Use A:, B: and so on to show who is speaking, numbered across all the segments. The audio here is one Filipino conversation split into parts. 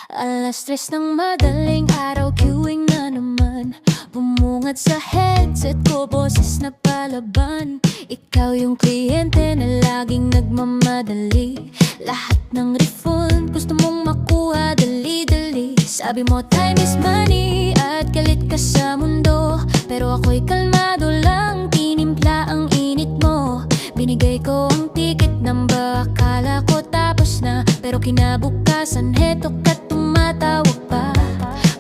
A: Alas 3 ng madaling araw, queuing na naman. Bumungad sa headset ko, boses na palaban. Ikaw yung kliyente na laging nagmamadali. Lahat ng refund gusto mong makuha dali-dali. Sabi mo time is money at galit ka sa mundo, pero ako'y kalmado lang, tinimpla ang init mo. Binigay ko ang ticket number, akala ko tapos na, pero kinabukasan heto ka tumatawag pa.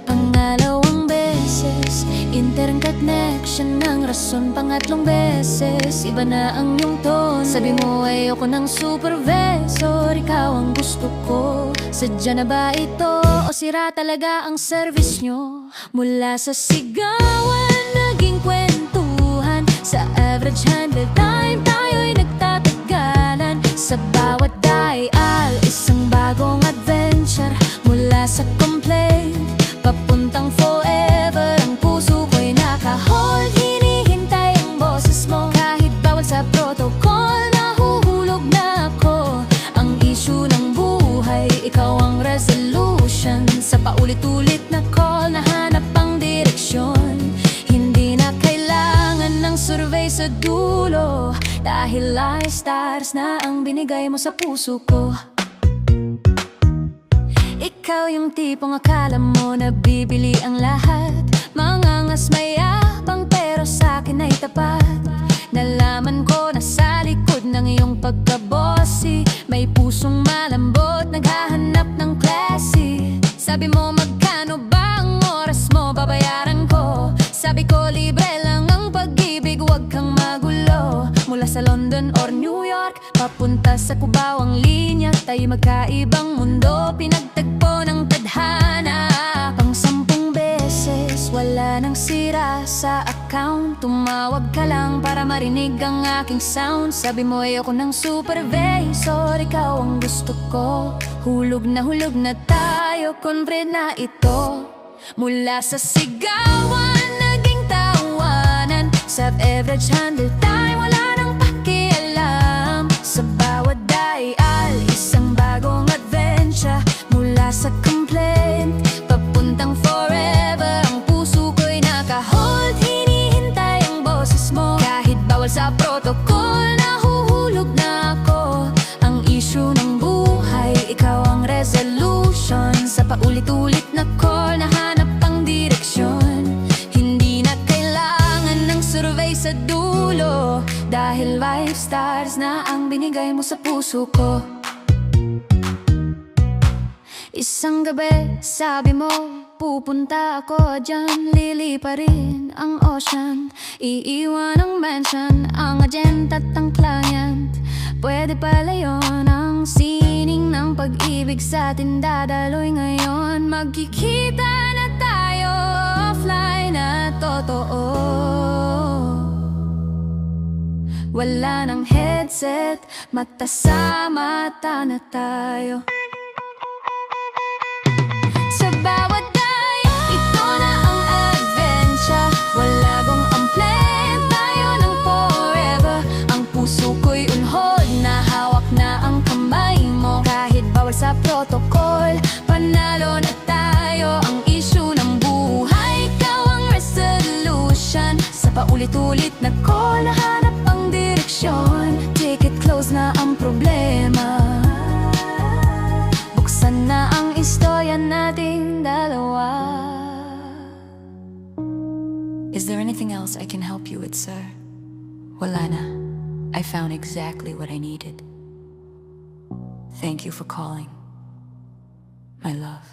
A: Pangalawang beses, internet connection ng rason. Pangatlong beses, iba na ang iyong tone. Sabi mo ayoko ng supervisor, ikaw ang gusto ko. Sadya na ba ito o sira talaga ang service nyo? Mula sa sigawan, naging kwentuhan. Sa average handle time, tayo'y nagtatagalan. Sa bawat dial, isang bagong adventure. Mula sa complaint, papuntang forever. Ang puso ko'y naka-hold, hinihintay ang boses mo. Kahit bawal sa protocol, nahuhulog na ako. Ang issue ng buhay, ikaw ang resolution. Sa paulit-ulit na call, nahanap ang direksyon. Hindi na kailangan ng survey sa dulo, dahil live stars na ang binigay mo sa puso ko. Ikaw yung tipong akala mo na bibili ang lahat. Mangangas mayabang pero sa'kin ay tapat. Nalaman ko na sa likod ng iyong pagkabossy, may pusong malambot, naghahanap ng classy. Sabi mo magkano ba ang oras mo, babayaran ko. Sabi ko libre lang ang pag-ibig, huwag kang magulo. Mula sa London or New York, papunta sa Cubao ang linya. Tayo magkaibang mundo, pinagtagpo ng tadhana. Pang 10 beses, wala nang sira sa account. Tumawag ka lang para marinig ang aking sound. Sabi mo ayoko ng supervisor, ikaw ang gusto ko. Hulog na tayo, convert na ito. Mula sa sigawan, naging tawanan. Sa average handle time, wala nang pakialam. Sa bawat dial, isang bagong adventure. Mula sa complaint, papuntang forever. Ang puso ko'y naka-hold, hinihintay ang boses mo. Kahit bawal sa protocol, nahuhulog na ako. Ang issue ng buhay, ikaw ang resolution. Sa paulit-ulit na call, nahanap ang direksyon. Hindi na kailangan ng survey sa dulo, dahil 5 stars na ang binigay mo sa puso ko. Isang gabi, sabi mo, pupunta ako dyan. Liliparin ang ocean, iiwan ang mansion, ang agent at ang client. Pwede pala yun, ang sining ng pag-ibig sa atin dadaloy ngayon. Magkikita na tayo, offline na totoo. Wala ng headset, mata sa mata na tayo. Sa bawat dial, ito na ang adventure. Wala gong amplen, tayo ng forever. Ang puso ko'y unhod, nahawak na ang kamay mo. Kahit bawal sa protocol, panalo na tayo. Ang issue ng buhay, ikaw ang resolution. Sa paulit-ulit na call, nahanap ang direksyon. Take it close na ang problema. Buksan na ang istorya nating dalawa.
B: Is there anything else I can help you with, sir? Wala na. I found exactly what I needed. Thank you for calling, my love.